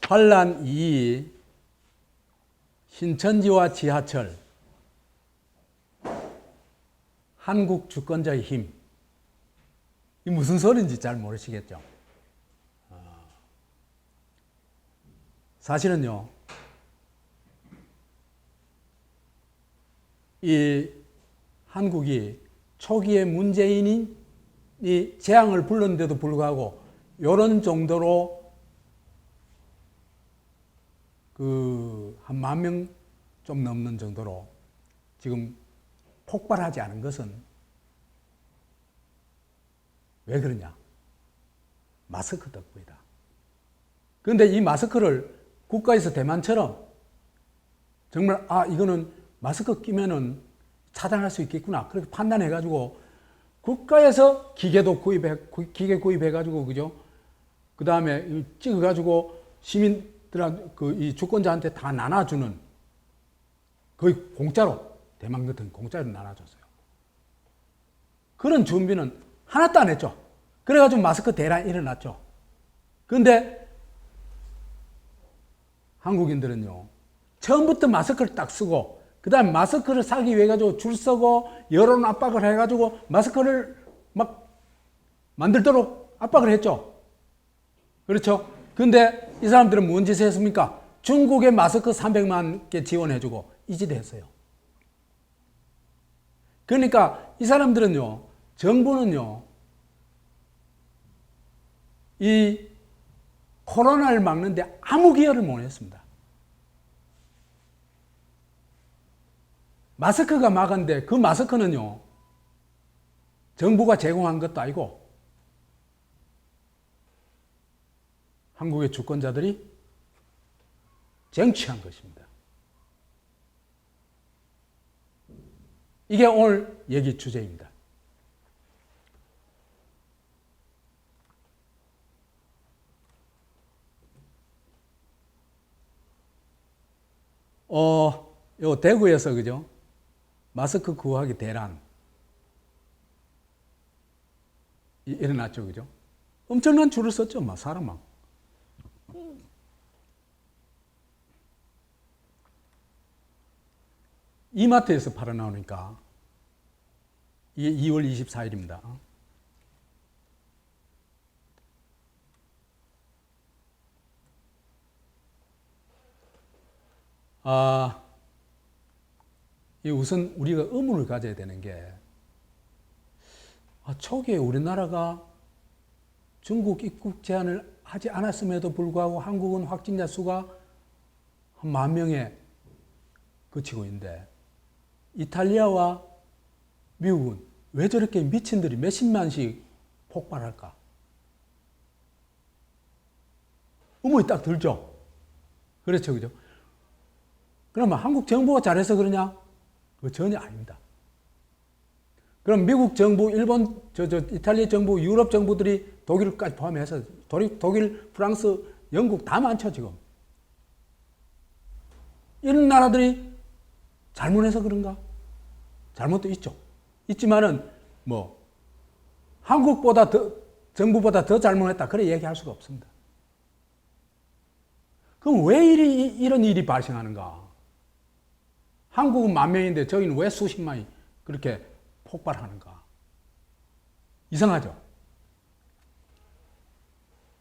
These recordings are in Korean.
환란 2 신천지와 지하철 한국 주권자의 힘. 이 무슨 소리인지 잘 모르시겠죠? 사실은요, 이 한국이 초기에 문재인이 재앙을 불렀는데도 불구하고 이런 정도로 한 10,000명 좀 넘는 정도로 지금 폭발하지 않은 것은 왜 그러냐? 마스크 덕분이다. 그런데 이 마스크를 국가에서 대만처럼 정말 이거는 마스크 끼면은 차단할 수 있겠구나 그렇게 판단해가지고 국가에서 기계 구입해가지고 그죠? 그 다음에 찍어가지고 시민들한테 이 주권자한테 다 나눠주는 거의 공짜로 대만 같은 공짜로 나눠줬어요. 그런 준비는 하나도 안 했죠. 그래가지고 마스크 대란이 일어났죠. 그런데 한국인들은요, 처음부터 마스크를 딱 쓰고, 그 다음에 마스크를 사기 위해 가지고 줄 서고, 여론 압박을 해가지고 마스크를 막 만들도록 압박을 했죠. 그렇죠? 근데 이 사람들은 뭔 짓을 했습니까? 중국에 마스크 300만 개 지원해주고 이 짓을 했어요. 그러니까 이 사람들은요, 정부는요, 이 코로나를 막는데 아무 기여를 못 했습니다. 마스크가 막았는데 그 마스크는요, 정부가 제공한 것도 아니고 한국의 주권자들이 쟁취한 것입니다. 이게 오늘 얘기 주제입니다. 요 대구에서 그죠? 마스크 구하기 대란 일어났죠, 그죠? 엄청난 줄을 섰죠, 막 사람 막. 이마트에서 팔아 나오니까 이게 2월 24일입니다. 우선 우리가 의문을 가져야 되는 게, 초기에 우리나라가 중국 입국 제한을 하지 않았음에도 불구하고 한국은 확진자 수가 한 10,000명에 그치고 있는데, 이탈리아와 미국은 왜 저렇게 미친들이 몇십만씩 폭발할까? 의문이 딱 들죠? 그렇죠, 그죠? 그러면 한국 정부가 잘해서 그러냐? 그거 전혀 아닙니다. 그럼 미국 정부, 일본, 이탈리아 정부, 유럽 정부들이 독일까지 포함해서 독일, 프랑스, 영국 다 많죠, 지금. 이런 나라들이 잘못해서 그런가? 잘못도 있죠. 있지만은, 한국보다 정부보다 더 잘못했다. 그래 얘기할 수가 없습니다. 그럼 왜 이런 일이 발생하는가? 한국은 10,000명인데 저기는 왜 수십만이 그렇게 폭발하는가? 이상하죠?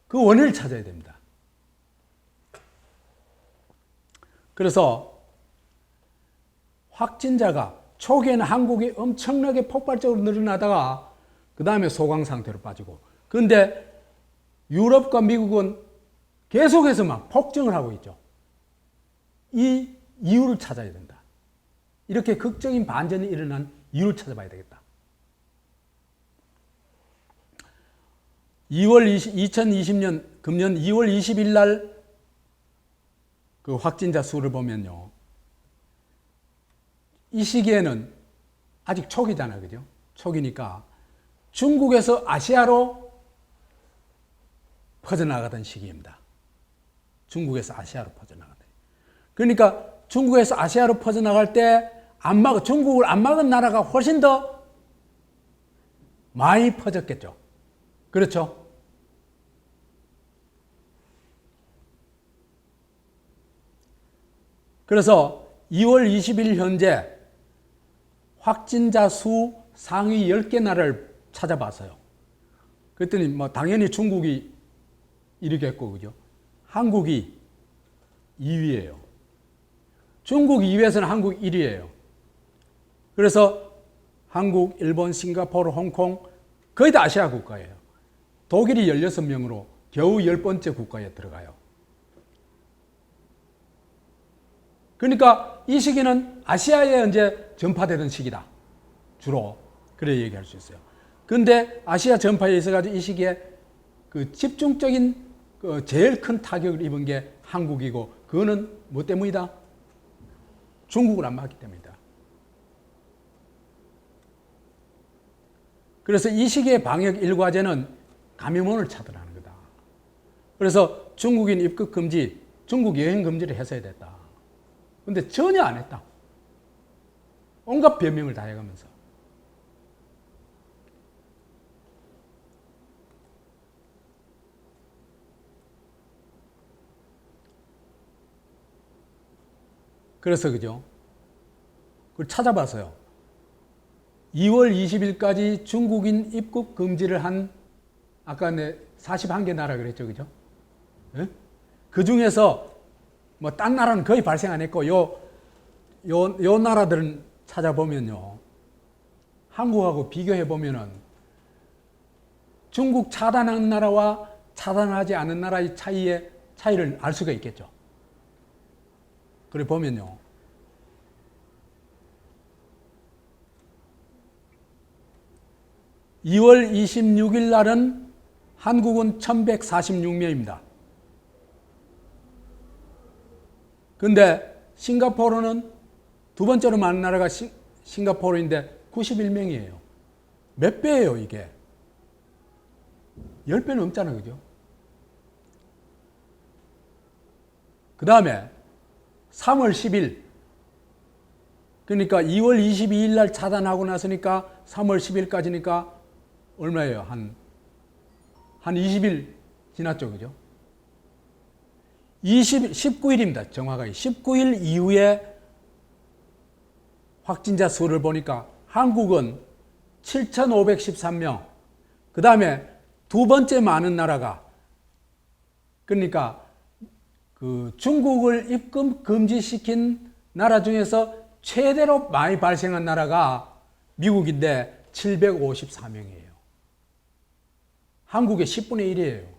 그 원인을 찾아야 됩니다. 그래서 확진자가 초기에는 한국이 엄청나게 폭발적으로 늘어나다가 그 다음에 소강 상태로 빠지고, 그런데 유럽과 미국은 계속해서 막 폭증을 하고 있죠. 이 이유를 찾아야 된다. 이렇게 극적인 반전이 일어난 이유를 찾아봐야 되겠다. 2020년 금년 2월 20일 날 그 확진자 수를 보면요, 이 시기에는 아직 초기잖아요, 그죠? 초기니까 중국에서 아시아로 퍼져나가던 시기입니다. 중국에서 아시아로 퍼져나가던. 그러니까 중국에서 아시아로 퍼져나갈 때 중국을 안 막은 나라가 훨씬 더 많이 퍼졌겠죠. 그렇죠? 그래서 2월 20일 현재 확진자 수 상위 10개 나라를 찾아봤어요. 그랬더니 뭐 당연히 중국이 1위겠고, 그죠? 한국이 2위예요. 중국 2위에서는 한국 1위예요. 그래서 한국, 일본, 싱가포르, 홍콩 거의 다 아시아 국가예요. 독일이 16명으로 겨우 10번째 국가에 들어가요. 그러니까 이 시기는 아시아에 이제 전파되던 시기다. 주로. 그래 얘기할 수 있어요. 근데 아시아 전파에 있어가지고 이 시기에 그 집중적인 그 제일 큰 타격을 입은 게 한국이고, 그거는 뭐 때문이다? 중국을 안 맞기 때문이다. 그래서 이 시기의 방역 일과제는 감염원을 차단하는 거다. 그래서 중국인 입국 금지, 중국 여행 금지를 했어야 됐다. 근데 전혀 안 했다. 온갖 변명을 다 해가면서. 그래서 그죠? 그걸 찾아봤어요. 2월 20일까지 중국인 입국 금지를 한, 아까 41개 나라 그랬죠, 그죠? 네? 그 중에서 뭐 딴 나라는 거의 발생 안 했고, 요 나라들은 찾아보면요, 한국하고 비교해 보면은 중국 차단한 나라와 차단하지 않은 나라의 차이를 알 수가 있겠죠. 그래 보면요, (2월 26일) 날은 한국은 1146명입니다. 근데 싱가포르는 두 번째로 많은 나라가 싱가포르인데 91명이에요. 몇 배예요, 이게? 10배 넘잖아, 그죠? 그 다음에 3월 10일, 그러니까 2월 22일 날 차단하고 났으니까 3월 10일까지니까 얼마예요? 한 20일 지났죠, 그죠? 19일입니다. 정확하게 19일 이후에 확진자 수를 보니까 한국은 7,513명, 그 다음에 두 번째 많은 나라가, 그러니까 그 중국을 입국 금지시킨 나라 중에서 최대로 많이 발생한 나라가 미국인데 754명이에요. 한국의 10분의 1이에요.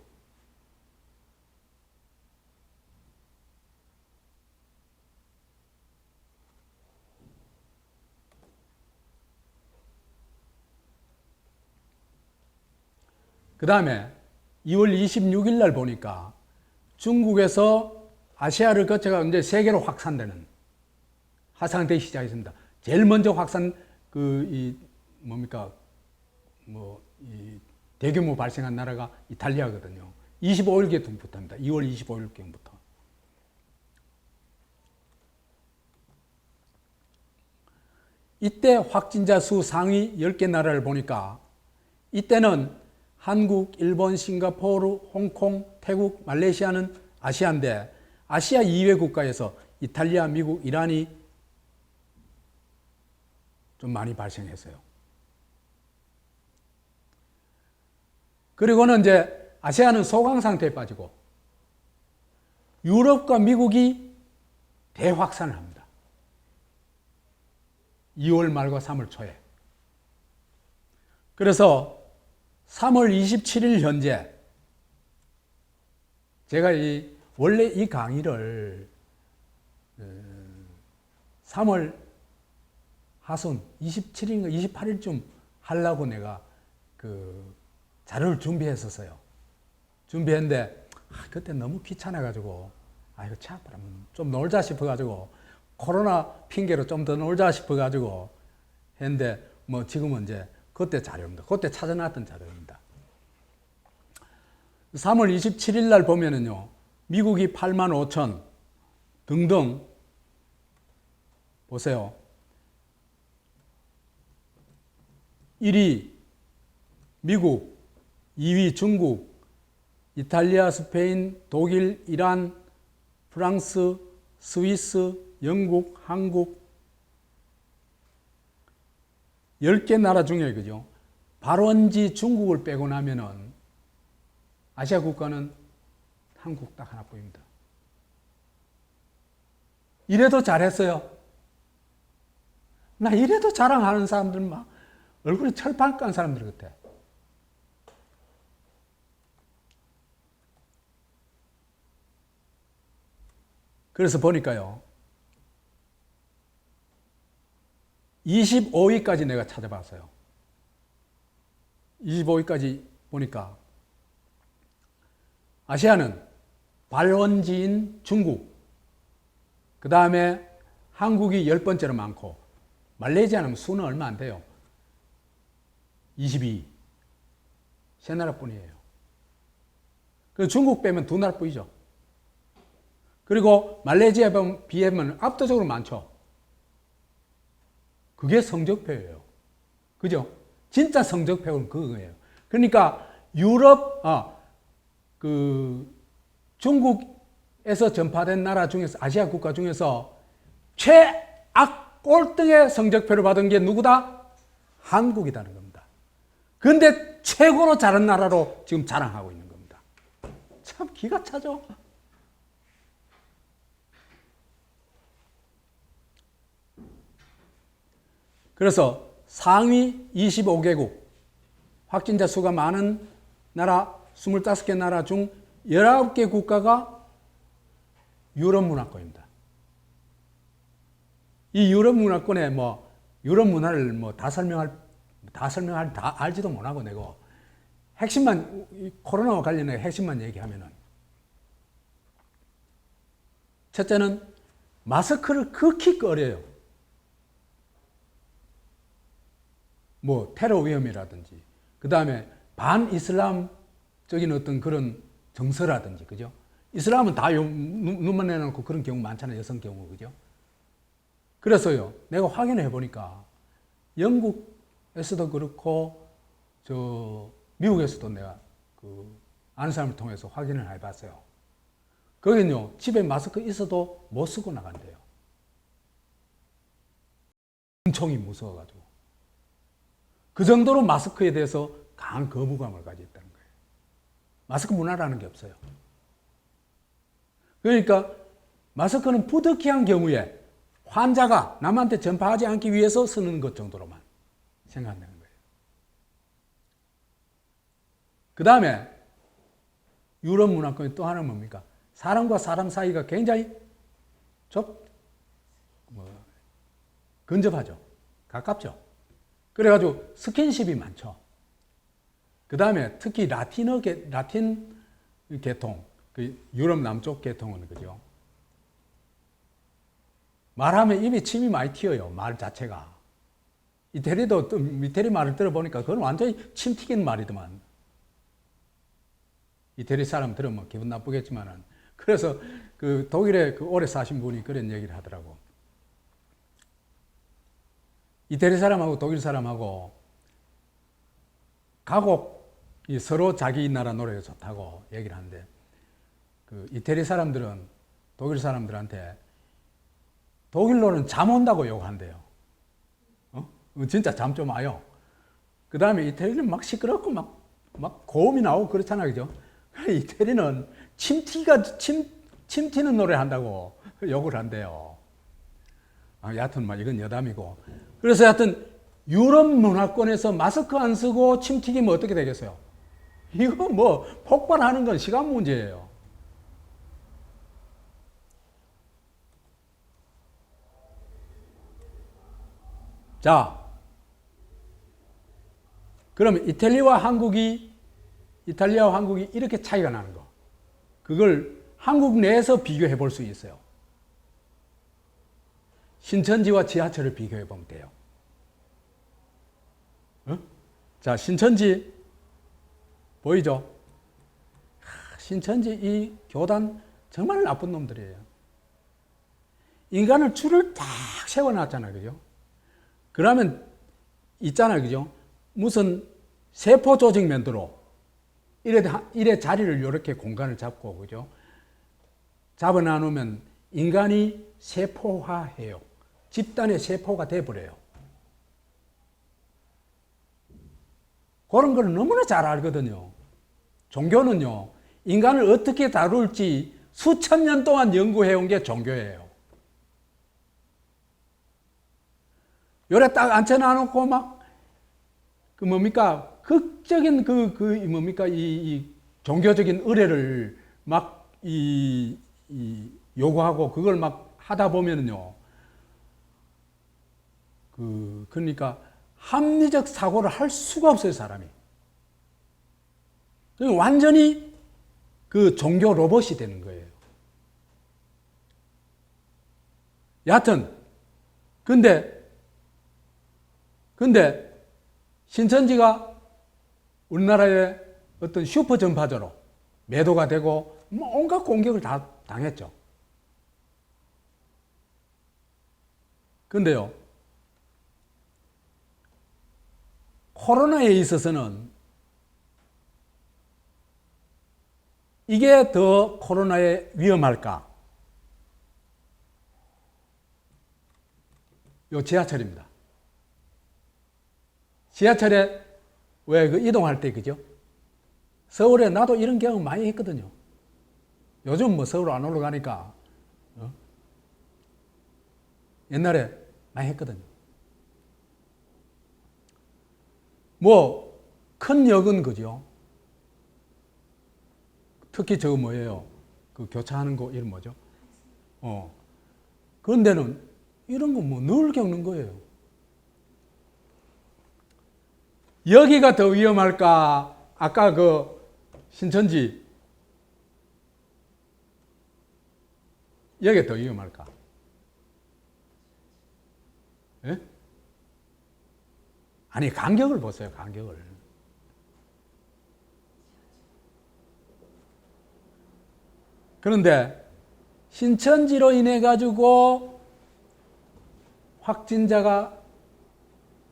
그 다음에 2월 26일 날 보니까 중국에서 아시아를 거쳐가 이제 세계로 확산되는, 확산되기 시작했습니다. 제일 먼저 대규모 발생한 나라가 이탈리아거든요. 25일경부터입니다. 2월 25일경부터. 이때 확진자 수 상위 10개 나라를 보니까 이때는 한국, 일본, 싱가포르, 홍콩, 태국, 말레이시아는 아시아인데 아시아 이외 국가에서 이탈리아, 미국, 이란이 좀 많이 발생했어요. 그리고는 이제 아시아는 소강 상태에 빠지고 유럽과 미국이 대확산을 합니다. 2월 말과 3월 초에. 그래서 3월 27일 현재 제가 원래 이 강의를 3월 하순 27일인가 28일쯤 하려고 내가 그 자료를 준비했었어요. 준비했는데 그때 너무 귀찮아가지고 이거 참 좀 놀자 싶어가지고 코로나 핑계로 좀 더 놀자 싶어가지고 했는데 뭐 지금은 이제 그때 자료입니다. 그때 찾아놨던 자료입니다. 3월 27일 날 보면은요, 미국이 8만 5천 등등 보세요. 1위 미국, 2위 중국, 이탈리아, 스페인, 독일, 이란, 프랑스, 스위스, 영국, 한국 10개 나라 중에 그죠? 발원지 중국을 빼고 나면은 아시아 국가는 한국 딱 하나뿐입니다. 이래도 잘했어요. 나 이래도 자랑하는 사람들 막 얼굴에 철판 깐 사람들 같아. 그래서 보니까요. 25위까지 내가 찾아봤어요. 25위까지 보니까 아시아는 발원지인 중국, 그 다음에 한국이 10번째로 많고 말레이시아는 수는 얼마 안 돼요. 22. 세 나라뿐이에요. 그리고 중국 빼면 두 나라뿐이죠. 그리고 말레이시아에 비하면 압도적으로 많죠. 그게 성적표예요. 그죠? 진짜 성적표는 그거예요. 그러니까 유럽, 중국에서 전파된 나라 중에서, 아시아 국가 중에서 최악 꼴등의 성적표를 받은 게 누구다? 한국이라는 겁니다. 그런데 최고로 잘한 나라로 지금 자랑하고 있는 겁니다. 참 기가 차죠? 그래서 상위 25개국, 확진자 수가 많은 나라 25개 나라 중 19개 국가가 유럽 문화권입니다. 이 유럽 문화권에 유럽 문화를 다 알지도 못하고 내고 핵심만, 코로나와 관련해 핵심만 얘기하면은 첫째는 마스크를 극히 꺼려요. 테러 위험이라든지, 그 다음에 반이슬람적인 어떤 그런 정서라든지, 그죠? 이슬람은 다 눈만 내놓고 그런 경우 많잖아요. 여성 경우, 그죠? 그래서요, 내가 확인해 보니까 영국에서도 그렇고, 미국에서도 내가 아는 사람을 통해서 확인을 해 봤어요. 거기는요, 집에 마스크 있어도 못 쓰고 나간대요. 엄청이 무서워가지고. 그 정도로 마스크에 대해서 강한 거부감을 가지고 있다는 거예요. 마스크 문화라는 게 없어요. 그러니까 마스크는 부득이한 경우에 환자가 남한테 전파하지 않기 위해서 쓰는 것 정도로만 생각한다는 거예요. 그 다음에 유럽 문화권의 또 하나는 뭡니까? 사람과 사람 사이가 굉장히 근접하죠. 가깝죠. 그래가지고 스킨십이 많죠. 그 다음에 특히 라틴 계통, 유럽 남쪽 계통은 그죠. 말하면 입에 침이 많이 튀어요. 말 자체가. 이태리 말을 들어보니까 그건 완전히 침 튀긴 말이더만. 이태리 사람 들으면 기분 나쁘겠지만은. 그래서 독일에 오래 사신 분이 그런 얘기를 하더라고. 이태리 사람하고 독일 사람하고 가곡이 서로 자기 나라 노래가 좋다고 얘기를 하는데, 이태리 사람들은 독일 사람들한테 독일로는 잠 온다고 욕한대요. 진짜 잠 좀 와요. 그 다음에 이태리는 막 시끄럽고 막 고음이 나오고 그렇잖아요. 그죠? 이태리는 침 튀는 노래 한다고 욕을 한대요. 여하튼 이건 여담이고. 그래서 여하튼 유럽 문화권에서 마스크 안 쓰고 침 튀기면 어떻게 되겠어요? 이거 폭발하는 건 시간 문제예요. 자, 그러면 이탈리아와 한국이 이렇게 차이가 나는 거. 그걸 한국 내에서 비교해 볼 수 있어요. 신천지와 지하철을 비교해 보면 돼요. 자, 신천지 보이죠? 신천지 이 교단 정말 나쁜 놈들이에요. 인간을 줄을 딱 세워놨잖아요. 그죠? 그러면 있잖아요. 그죠? 무슨 세포 조직 면도로 이래 자리를 이렇게 공간을 잡고, 그죠? 잡아놔놓으면 인간이 세포화해요. 집단의 세포가 돼버려요. 그런 걸 너무나 잘 알거든요. 종교는요, 인간을 어떻게 다룰지 수천 년 동안 연구해온 게 종교예요. 요래 딱 앉혀놔놓고 막, 극적인 이 종교적인 의뢰를 막, 요구하고 그걸 막 하다 보면은요, 그러니까 합리적 사고를 할 수가 없어요, 사람이. 완전히 그 종교 로봇이 되는 거예요. 여하튼, 근데 신천지가 우리나라의 어떤 슈퍼 전파자로 매도가 되고 온갖 공격을 다 당했죠. 근데요, 코로나에 있어서는 이게 더 코로나에 위험할까? 요 지하철입니다. 지하철에 왜 이동할 때, 그죠? 서울에 나도 이런 경험 많이 했거든요. 요즘 뭐 서울 안 올라가니까, 옛날에 많이 했거든요. 뭐, 큰 역은 그죠? 특히 저거 뭐예요? 그 교차하는 거, 이름 뭐죠? 그런 데는 이런 거 뭐 늘 겪는 거예요. 여기가 더 위험할까? 아까 그 신천지, 여기가 더 위험할까? 예? 아니, 간격을 보세요, 간격을. 그런데 신천지로 인해 가지고 확진자가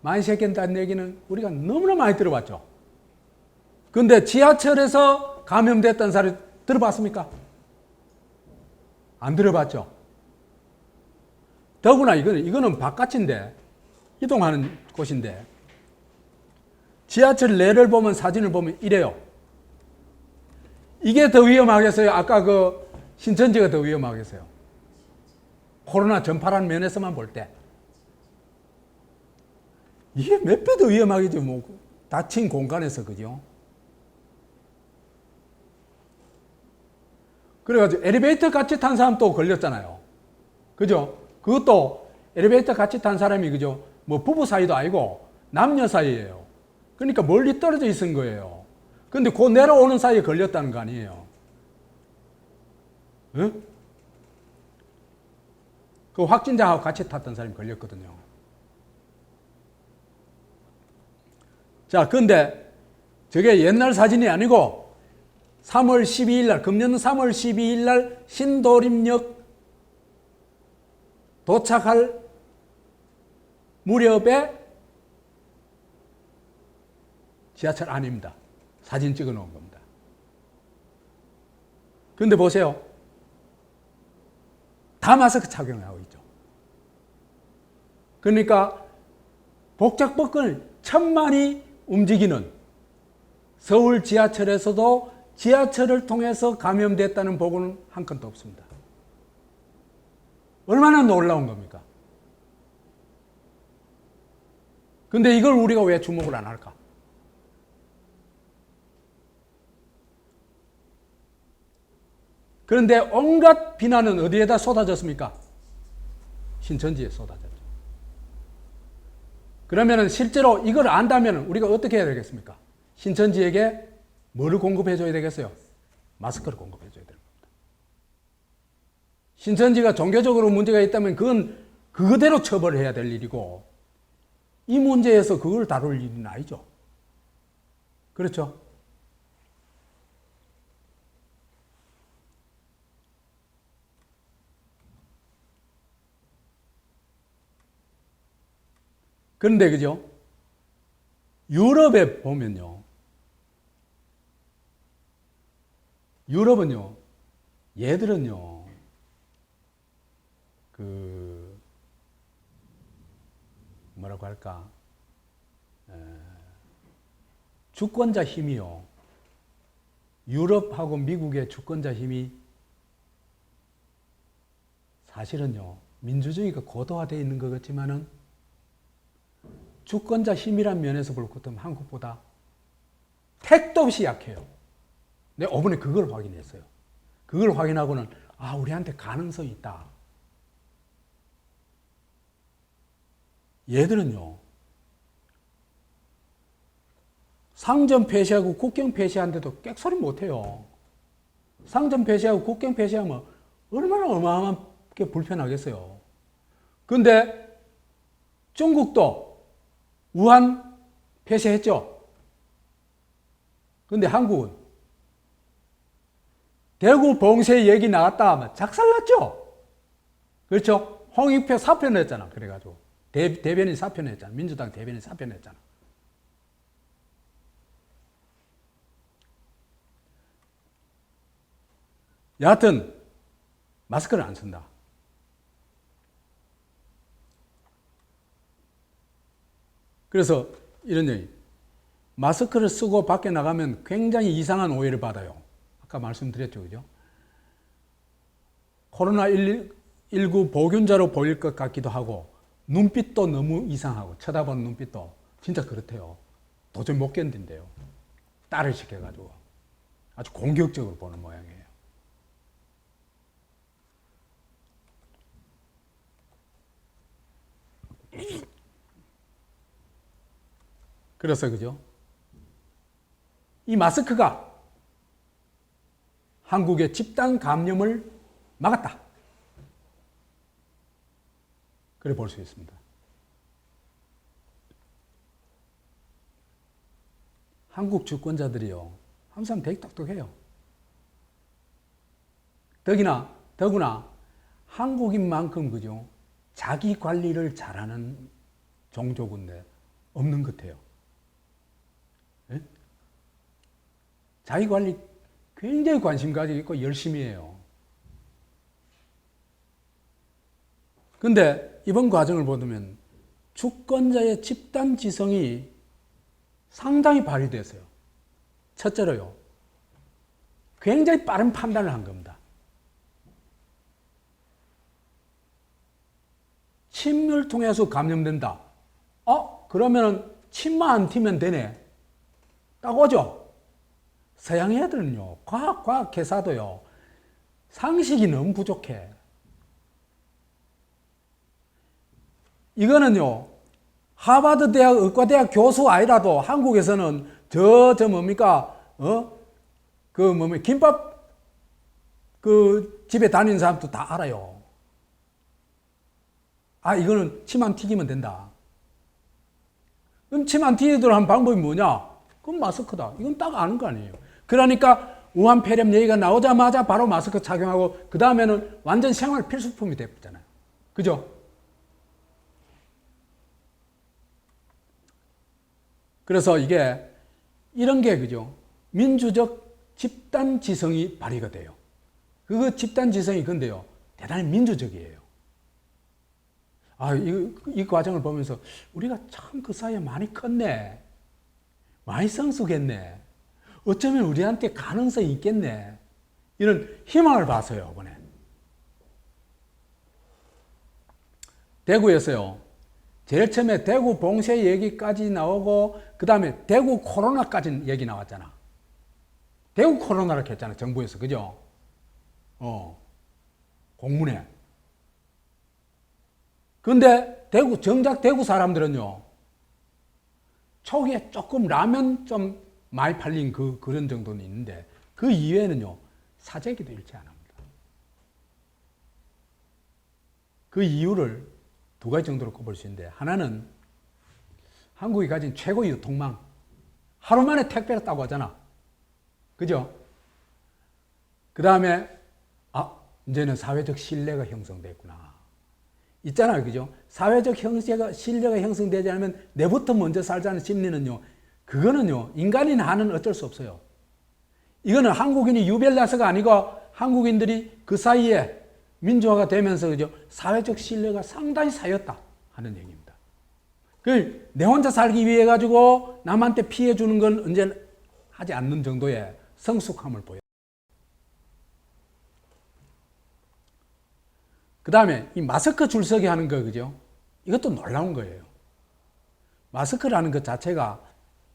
많이 생긴다는 얘기는 우리가 너무나 많이 들어봤죠. 그런데 지하철에서 감염됐다는 사례 들어봤습니까? 안 들어봤죠. 더구나 이거는 바깥인데, 이동하는 곳인데, 지하철 내를 보면, 사진을 보면 이래요. 이게 더 위험하겠어요? 아까 그 신천지가 더 위험하겠어요? 코로나 전파라는 면에서만 볼 때. 이게 몇 배 더 위험하겠죠, 뭐. 닫힌 공간에서, 그죠? 그래가지고 엘리베이터 같이 탄 사람 또 걸렸잖아요. 그죠? 그것도 엘리베이터 같이 탄 사람이, 그죠? 뭐 부부 사이도 아니고 남녀 사이예요. 그러니까 멀리 떨어져 있은 거예요. 근데 그 내려오는 사이에 걸렸다는 거 아니에요. 응? 그 확진자하고 같이 탔던 사람이 걸렸거든요. 자, 근데 저게 옛날 사진이 아니고 3월 12일 날, 금년 3월 12일 날 신도림역 도착할 무렵에 지하철 안입니다. 사진 찍어 놓은 겁니다. 근데 보세요. 다 마스크 착용하고 있죠. 그러니까 복작복근 천만이 움직이는 서울 지하철에서도 지하철을 통해서 감염됐다는 보고는 한 건도 없습니다. 얼마나 놀라운 겁니까? 근데 이걸 우리가 왜 주목을 안 할까? 그런데 온갖 비난은 어디에다 쏟아졌습니까? 신천지에 쏟아졌죠. 그러면 실제로 이걸 안다면 우리가 어떻게 해야 되겠습니까? 신천지에게 뭐를 공급해줘야 되겠어요? 마스크를 공급해줘야 되는 겁니다. 신천지가 종교적으로 문제가 있다면 그건 그대로 처벌해야 될 일이고, 이 문제에서 그걸 다룰 일은 아니죠. 그렇죠? 그런데 그죠? 유럽에 보면요. 유럽은요. 얘들은요. 뭐라고 할까? 주권자 힘이요. 유럽하고 미국의 주권자 힘이 사실은요, 민주주의가 고도화되어 있는 것 같지만은 주권자 힘이란 면에서 볼 것 같으면 한국보다 택도 없이 약해요. 내가 이번에 그걸 확인했어요. 그걸 확인하고는 우리한테 가능성이 있다. 얘들은요, 상점 폐쇄하고 국경 폐쇄하는데도 꽥소리 못해요. 상점 폐쇄하고 국경 폐쇄하면 얼마나 어마어마하게 불편하겠어요. 근데 중국도 우한 폐쇄했죠. 근데 한국은 대구 봉쇄 얘기 나왔다 하면 작살났죠. 그렇죠? 홍익표 사표냈잖아. 그래가지고 대변인 사표냈잖아. 민주당 대변인 사표냈잖아. 여하튼 마스크를 안 쓴다. 그래서 이런 얘기, 마스크를 쓰고 밖에 나가면 굉장히 이상한 오해를 받아요. 아까 말씀드렸죠, 그죠? 코로나19 보균자로 보일 것 같기도 하고, 눈빛도 너무 이상하고, 쳐다보는 눈빛도 진짜 그렇대요. 도저히 못 견딘대요. 딸을 시켜가지고. 아주 공격적으로 보는 모양이에요. 그래서 그죠? 이 마스크가 한국의 집단 감염을 막았다. 그래 볼 수 있습니다. 한국 주권자들이요, 항상 되게 똑똑해요. 더구나 한국인만큼 그죠? 자기 관리를 잘하는 종족인데 없는 것 같아요. 네? 자기 관리 굉장히 관심 가지고 있고 열심히 해요. 근데 이번 과정을 보면 주권자의 집단 지성이 상당히 발휘됐어요. 첫째로요, 굉장히 빠른 판단을 한 겁니다. 침을 통해서 감염된다. 그러면 침만 안 튀면 되네. 딱 오죠. 서양 애들은요, 과학 회사도요, 상식이 너무 부족해. 이거는요, 하버드 대학 의과대학 교수 아니라도 한국에서는 김밥 집에 다니는 사람도 다 알아요. 이거는 침 안 튀기면 된다. 그럼 침 안 튀기도록 한 방법이 뭐냐? 그건 마스크다. 이건 딱 아는 거 아니에요. 그러니까 우한 폐렴 얘기가 나오자마자 바로 마스크 착용하고 그 다음에는 완전 생활 필수품이 됐잖아요. 그죠? 그래서 이런 게 그죠? 민주적 집단 지성이 발휘가 돼요. 그 집단 지성이 근데요, 대단히 민주적이에요. 이 과정을 보면서 우리가 참 그 사이에 많이 컸네. 많이 성숙했네. 어쩌면 우리한테 가능성이 있겠네. 이런 희망을 봤어요, 이번에. 대구에서요, 제일 처음에 대구 봉쇄 얘기까지 나오고, 그 다음에 대구 코로나까지 얘기 나왔잖아. 대구 코로나라고 했잖아, 정부에서. 그죠? 공문에. 근데 정작 대구 사람들은요, 초기에 조금 라면 좀 많이 팔린 그런 정도는 있는데, 그 이외에는요, 사재기도 잃지 않습니다. 그 이유를 두 가지 정도로 꼽을 수 있는데, 하나는 한국이 가진 최고 유통망. 하루 만에 택배를 따고 하잖아. 그죠? 그 다음에, 이제는 사회적 신뢰가 형성됐구나. 있잖아요. 그죠? 사회적 신뢰가 형성되지 않으면 내부터 먼저 살자는 심리는요, 그거는요, 인간이 하는 어쩔 수 없어요. 이거는 한국인이 유별나서가 아니고 한국인들이 그 사이에 민주화가 되면서 그죠? 사회적 신뢰가 상당히 쌓였다 하는 얘기입니다. 내 혼자 살기 위해 가지고 남한테 피해 주는 건 언제나 하지 않는 정도의 성숙함을 보여. 그 다음에 이 마스크 줄서기 하는 거, 그죠? 이것도 놀라운 거예요. 마스크라는 것 자체가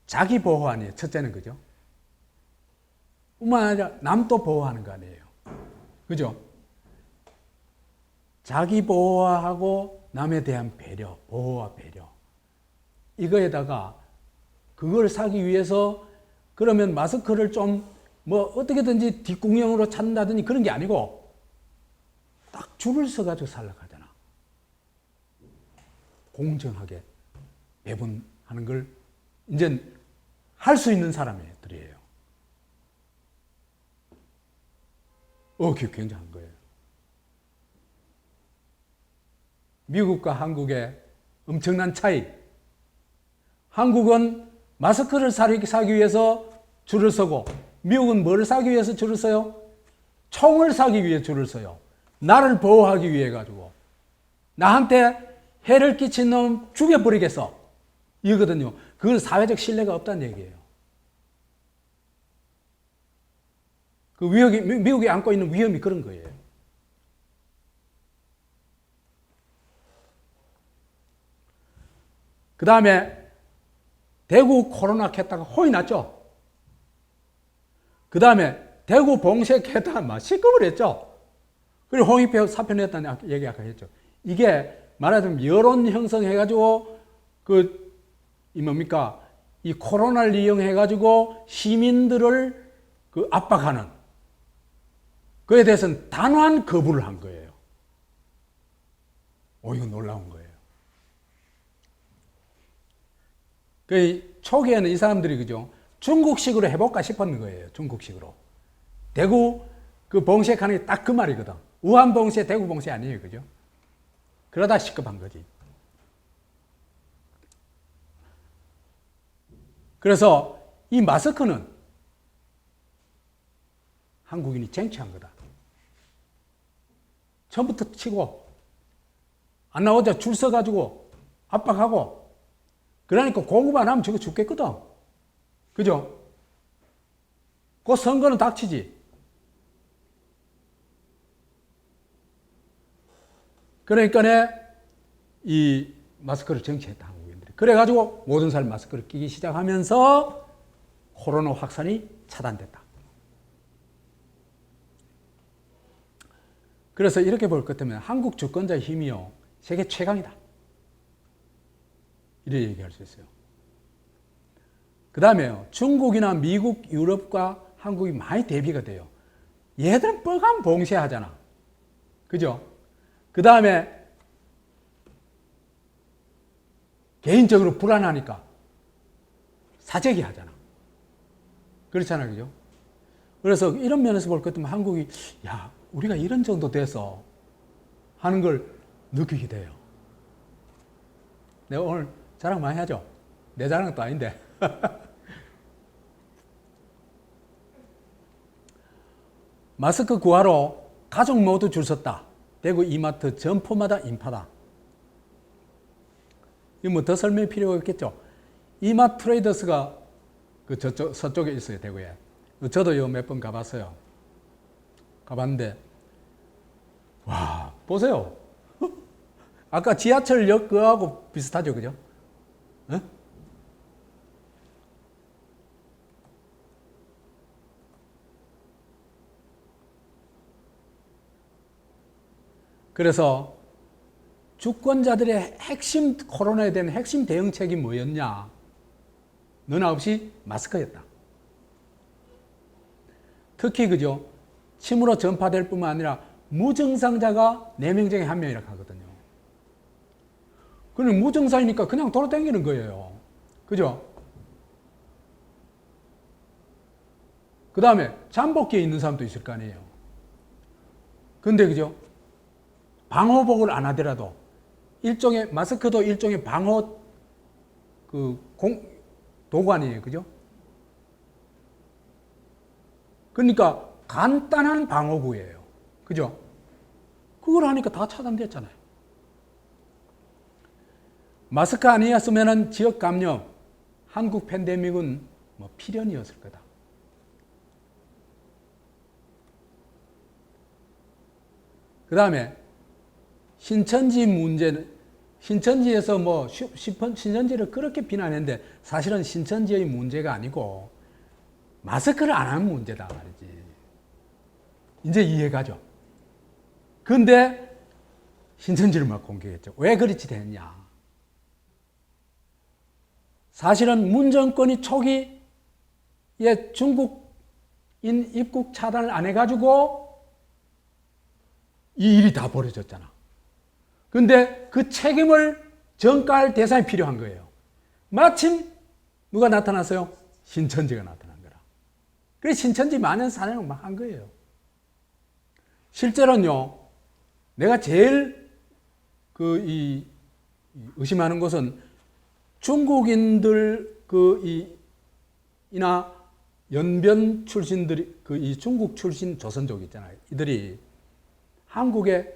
자기 보호 아니에요. 첫째는, 그죠? 뿐만 아니라 남도 보호하는 거 아니에요. 그죠? 자기 보호하고 남에 대한 배려, 보호와 배려. 이거에다가 그걸 사기 위해서 그러면 마스크를 좀 뭐 어떻게든지 뒷구녕으로 찾는다든지 그런 게 아니고 딱 줄을 서가지고 살려고 하잖아. 공정하게 배분하는 걸 이제 할 수 있는 사람들이에요. 그게 굉장한 거예요. 미국과 한국의 엄청난 차이. 한국은 마스크를 사기 위해서 줄을 서고, 미국은 뭘 사기 위해서 줄을 서요? 총을 사기 위해 줄을 서요. 나를 보호하기 위해 가지고. 나한테 해를 끼친 놈 죽여버리겠어. 이거거든요. 그건 사회적 신뢰가 없다는 얘기예요. 그 미국이 안고 있는 위험이 그런 거예요. 그 다음에 대구 코로나 켰다가 혼이 났죠. 그 다음에 대구 봉쇄 켰다가 막 시급을 했죠. 그리고 홍익표 사표 냈다는 얘기 아까 했죠. 이게 말하자면 여론 형성해가지고 이 코로나를 이용해가지고 시민들을 압박하는 그에 대해서는 단호한 거부를 한 거예요. 이건 놀라운 거예요. 초기에는 이 사람들이 그죠? 중국식으로 해볼까 싶었는 거예요. 중국식으로. 대구 봉쇄하는 게 딱 그 말이거든. 우한 봉쇄, 대구 봉쇄 아니에요. 그죠? 그러다 시급한 거지. 그래서 이 마스크는 한국인이 쟁취한 거다. 처음부터 치고 안 나오자 줄 서가지고 압박하고 그러니까 공급 안 하면 저거 죽겠거든. 그죠? 그 선거는 닥치지. 그러니까 이 마스크를 쟁취했다, 한국인들이. 그래가지고 모든 사람이 마스크를 끼기 시작하면서 코로나 확산이 차단됐다. 그래서 이렇게 볼 것 같으면 한국 주권자의 힘이요, 세계 최강이다. 이렇게 얘기할 수 있어요. 그 다음에요, 중국이나 미국, 유럽과 한국이 많이 대비가 돼요. 얘들은 뻔한 봉쇄하잖아. 그죠? 그 다음에 개인적으로 불안하니까 사재기 하잖아. 그렇잖아요. 그죠? 그래서 이런 면에서 볼 것 같으면 한국이, 우리가 이런 정도 돼서 하는 걸 느끼게 돼요. 내가 오늘 자랑 많이 하죠? 내 자랑도 아닌데. 마스크 구하러 가족 모두 줄 섰다. 대구 이마트 점포마다 인파다. 이거 뭐 더 설명이 필요가 없겠죠? 이마트 트레이더스가 서쪽에 있어요, 대구에. 저도 몇 번 가봤어요. 가봤는데, 와, 보세요. 아까 지하철역 그하고 비슷하죠, 그죠? 어? 그래서 주권자들의 코로나에 대한 핵심 대응책이 뭐였냐? 너나 없이 마스크였다. 특히 그죠? 침으로 전파될 뿐만 아니라 무증상자가 4명 중에 1명이라고 하거든요. 그럼 무증상이니까 그냥 돌아다니는 거예요. 그죠? 그 다음에 잠복기에 있는 사람도 있을 거 아니에요. 근데 그죠? 방호복을 안 하더라도 마스크도 일종의 방호 도관이에요. 그죠? 그러니까 간단한 방호구예요. 그죠? 그걸 하니까 다 차단됐잖아요. 마스크 아니었으면 지역 감염, 한국 팬데믹은 뭐 필연이었을 거다. 그 다음에 신천지 문제는, 신천지에서 뭐 신천지를 그렇게 비난했는데 사실은 신천지의 문제가 아니고 마스크를 안 하는 문제다 말이지. 이제 이해가죠. 근데 신천지를 막 공격했죠. 왜 그렇게 됐냐. 사실은 문 정권이 초기에 중국인 입국 차단을 안 해가지고 이 일이 다 벌어졌잖아. 근데 그 책임을 전가할 대상이 필요한 거예요. 마침 누가 나타났어요? 신천지가 나타난 거라. 그래서 신천지 만연 사냥을 막 한 거예요. 실제로는요, 내가 제일 의심하는 것은 중국인들 이나 연변 출신들이 이 중국 출신 조선족 있잖아요. 이들이 한국의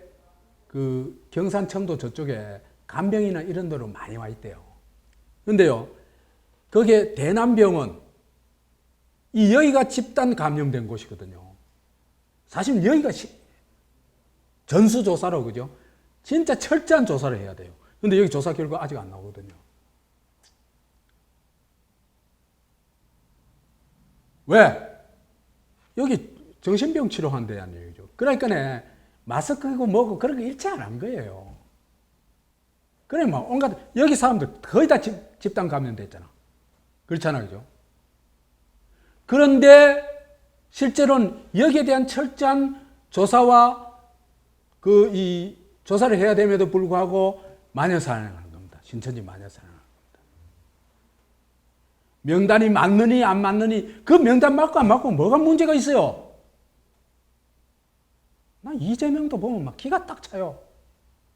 경산청도 저쪽에 간병이나 이런 데로 많이 와 있대요. 근데요, 거기에 대남병원, 여기가 집단 감염된 곳이거든요. 사실 여기가 전수조사로, 그죠? 진짜 철저한 조사를 해야 돼요. 근데 여기 조사 결과 아직 안 나오거든요. 왜? 여기 정신병 치료하는 데란 얘기죠. 그러니까 마스크고 뭐고 그런 거 일체 안 한 거예요. 그래, 뭐, 온갖, 여기 사람들 거의 다 집단 감염됐잖아. 그렇잖아요. 그죠? 그런데 실제로는 여기에 대한 철저한 조사와 조사를 해야 됨에도 불구하고 마녀사냥하는 겁니다. 신천지 마녀사냥하는 겁니다. 명단이 맞느니 안 맞느니, 그 명단 맞고 안 맞고 뭐가 문제가 있어요? 난 이재명도 보면 막 기가 딱 차요.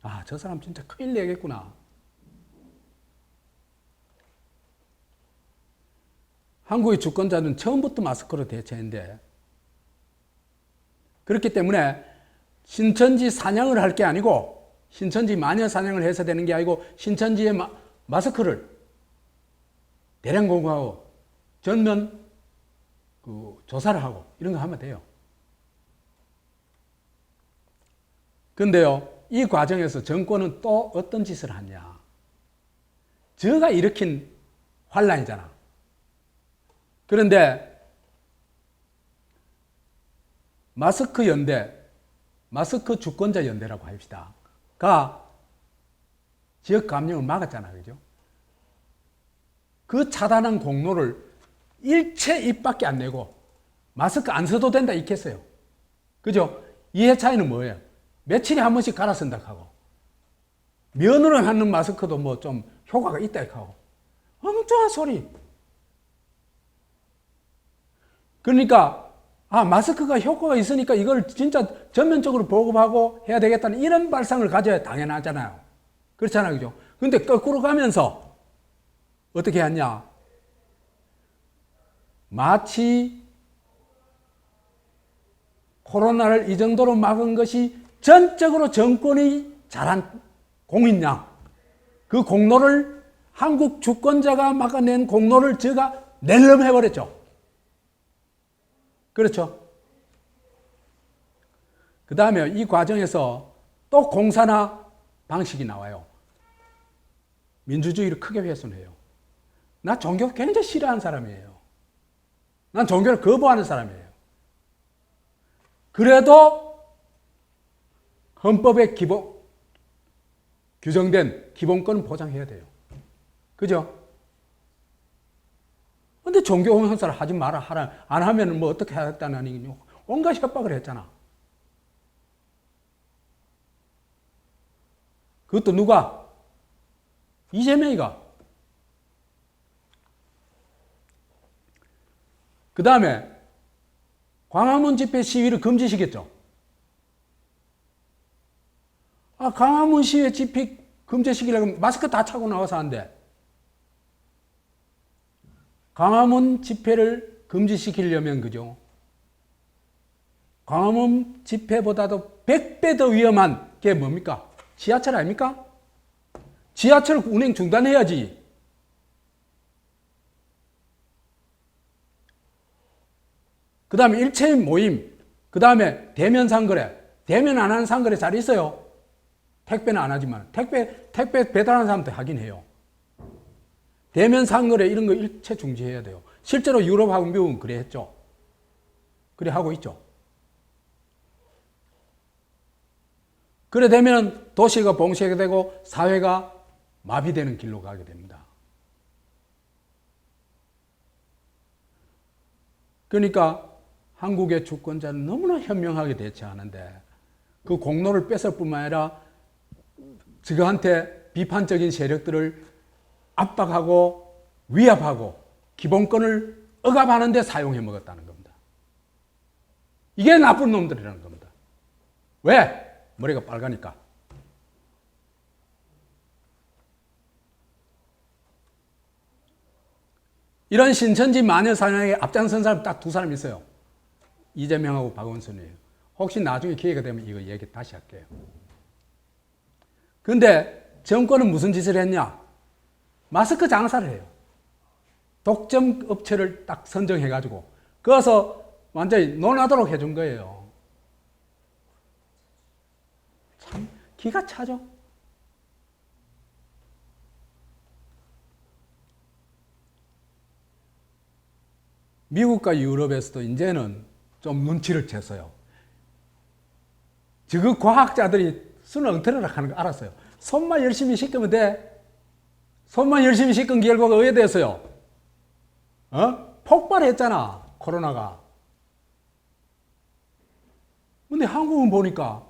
아, 저 사람 진짜 큰일 내겠구나. 한국의 주권자는 처음부터 마스크로 대처했는데, 그렇기 때문에 신천지 사냥을 할 게 아니고, 신천지 마녀 사냥을 해서 되는 게 아니고, 신천지의 마스크를 대량 공개하고 전면 조사를 하고 이런 거 하면 돼요. 근데요, 이 과정에서 정권은 또 어떤 짓을 하냐. 저가 일으킨 환란이잖아. 그런데 마스크 연대, 마스크 주권자 연대라고 합시다. 가 지역 감염을 막았잖아. 그죠? 그 차단한 공로를 일체 입밖에 안 내고 마스크 안 써도 된다 이렇게 했어요. 그죠? 이해 차이는 뭐예요? 며칠에 한 번씩 갈아 쓴다 하고, 면으로 하는 마스크도 뭐 좀 효과가 있다 하고, 엉뚱한 소리. 그러니까, 마스크가 효과가 있으니까 이걸 진짜 전면적으로 보급하고 해야 되겠다는 이런 발상을 가져야 당연하잖아요. 그렇잖아요. 그죠? 근데 거꾸로 가면서 어떻게 했냐? 마치 코로나를 이 정도로 막은 것이 전적으로 정권이 잘한 공이냐, 그 공로를 한국 주권자가 막아낸 공로를 제가 낼름 해버렸죠. 그렇죠? 그 다음에 이 과정에서 또 공산화 방식이 나와요. 민주주의를 크게 훼손해요. 나 종교 굉장히 싫어하는 사람이에요. 난 종교를 거부하는 사람이에요. 그래도 헌법에 규정된 기본권은 보장해야 돼요. 그죠? 근데 종교 행사를 하지 마라, 하라, 안 하면 뭐 어떻게 하겠다는 얘기냐. 온갖 협박을 했잖아. 그것도 누가? 이재명이가. 그 다음에 광화문 집회 시위를 금지시켰죠. 광화문 시위 집회 금지시키려면 마스크 다 차고 나와서 한대. 광화문 집회를 금지시키려면, 그죠? 광화문 집회보다도 100배 더 위험한 게 뭡니까? 지하철 아닙니까? 지하철 운행 중단해야지. 그 다음에 일체인 모임, 그 다음에 대면 상거래. 대면 안 하는 상거래 잘 있어요. 택배는 안 하지만. 택배 배달하는 사람도 하긴 해요. 대면 상거래 이런 거 일체 중지해야 돼요. 실제로 유럽 하고 미국은 그래 했죠. 그래 하고 있죠. 그래 되면 도시가 봉쇄되고 사회가 마비되는 길로 가게 됩니다. 그러니까 한국의 주권자는 너무나 현명하게 대처하는데 그 공로를 뺏을 뿐만 아니라 저한테 비판적인 세력들을 압박하고 위압하고 기본권을 억압하는 데 사용해 먹었다는 겁니다. 이게 나쁜 놈들이라는 겁니다. 왜? 머리가 빨가니까. 이런 신천지 마녀 사냥에 앞장선 사람 딱 두 사람 있어요. 이재명하고 박원순이에요. 혹시 나중에 기회가 되면 이거 얘기 다시 할게요. 근데 정권은 무슨 짓을 했냐? 마스크 장사를 해요. 독점 업체를 딱 선정해가지고 그래서 완전히 논하도록 해준 거예요. 참 기가 차죠. 미국과 유럽에서도 이제는 좀 눈치를 챘어요. 지금 과학자들이 수능 엉터리를 하는 거 알았어요. 손만 열심히 씻으면 돼. 손만 열심히 씻은 결과가 어떻게 됐어요? 폭발했잖아, 코로나가. 근데 한국은 보니까,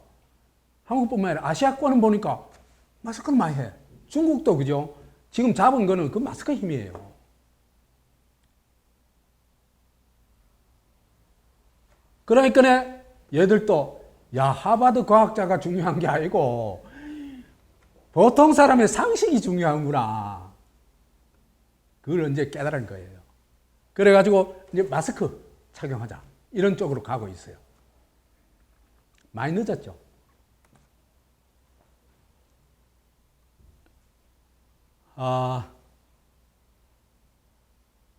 한국뿐만 아니라 아시아권은 보니까 마스크를 많이 해. 중국도 그죠? 지금 잡은 거는 그 마스크 힘이에요. 그러니까 얘들도 야, 하버드 과학자가 중요한 게 아니고 보통 사람의 상식이 중요한구나. 그걸 이제 깨달은 거예요. 그래가지고 이제 마스크 착용하자. 이런 쪽으로 가고 있어요. 많이 늦었죠.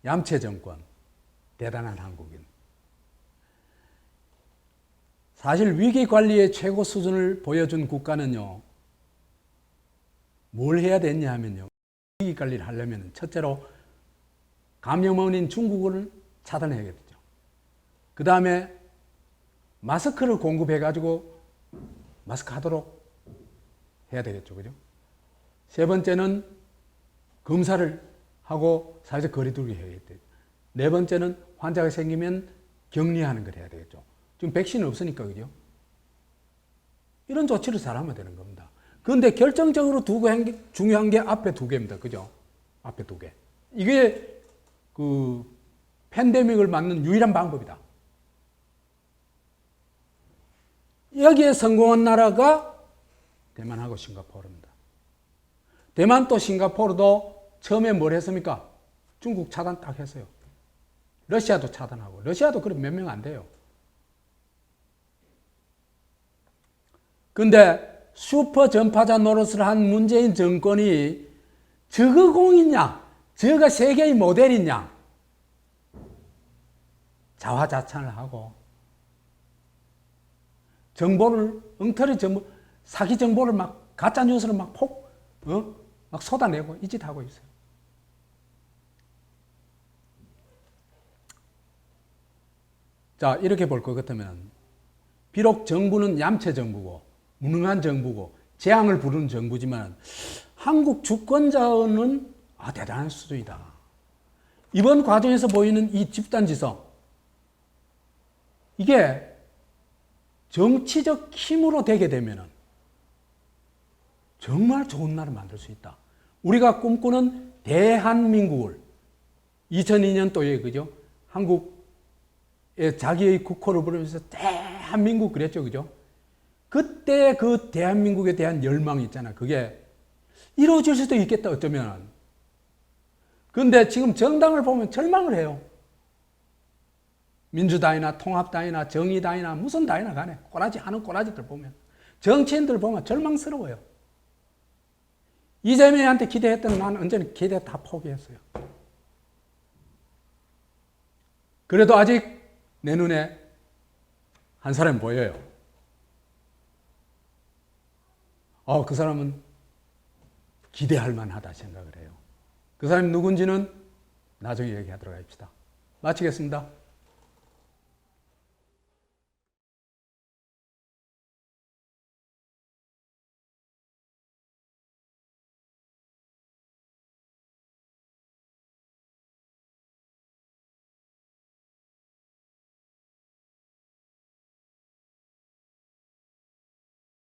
얌체 정권. 대단한 한국인. 사실 위기 관리의 최고 수준을 보여준 국가는요, 뭘 해야 되냐 하면요, 위기 관리를 하려면 첫째로 감염원인 중국을 차단해야겠죠. 그 다음에 마스크를 공급해가지고 마스크 하도록 해야 되겠죠. 그죠? 세 번째는 검사를 하고 사회적 거리 두기 해야겠죠. 네 번째는 환자가 생기면 격리하는 걸 해야 되겠죠. 지금 백신은 없으니까, 그죠? 이런 조치를 잘하면 되는 겁니다. 그런데 결정적으로 중요한 게 앞에 두 개입니다. 그죠? 앞에 두 개. 이게 그 팬데믹을 막는 유일한 방법이다. 여기에 성공한 나라가 대만하고 싱가포르입니다. 대만 또 싱가포르도 처음에 뭘 했습니까? 중국 차단 딱 했어요. 러시아도 차단하고. 러시아도 그럼 몇 명 안 돼요. 근데 슈퍼 전파자 노릇을 한 문재인 정권이 저거 공이냐? 저거 세계의 모델이냐? 자화자찬을 하고 정보를 엉터리 정보, 사기 정보를 막 가짜 뉴스를 막 막 쏟아내고 이 짓 하고 있어요. 자, 이렇게 볼 것 같으면 비록 정부는 얌체 정부고 무능한 정부고 재앙을 부르는 정부지만 한국 주권자는 대단한 수준이다. 이번 과정에서 보이는 이 집단지성, 이게 정치적 힘으로 되게 되면 정말 좋은 나라를 만들 수 있다. 우리가 꿈꾸는 대한민국을 2002년도에 그죠? 한국의 자기의 국호를 부르면서 대한민국 그랬죠, 그죠? 그때 그 대한민국에 대한 열망이 있잖아. 그게 이루어질 수도 있겠다, 어쩌면. 그런데 지금 정당을 보면 절망을 해요. 민주당이나 통합당이나 정의당이나 무슨 당이나 간에 꼬라지 하는 꼬라지들 보면 정치인들 보면 절망스러워요. 이재명한테 기대했던 나는 언제는 기대 다 포기했어요. 그래도 아직 내 눈에 한 사람이 보여요. 그 사람은 기대할 만하다 생각을 해요. 그 사람이 누군지는 나중에 얘기하도록 합시다. 마치겠습니다.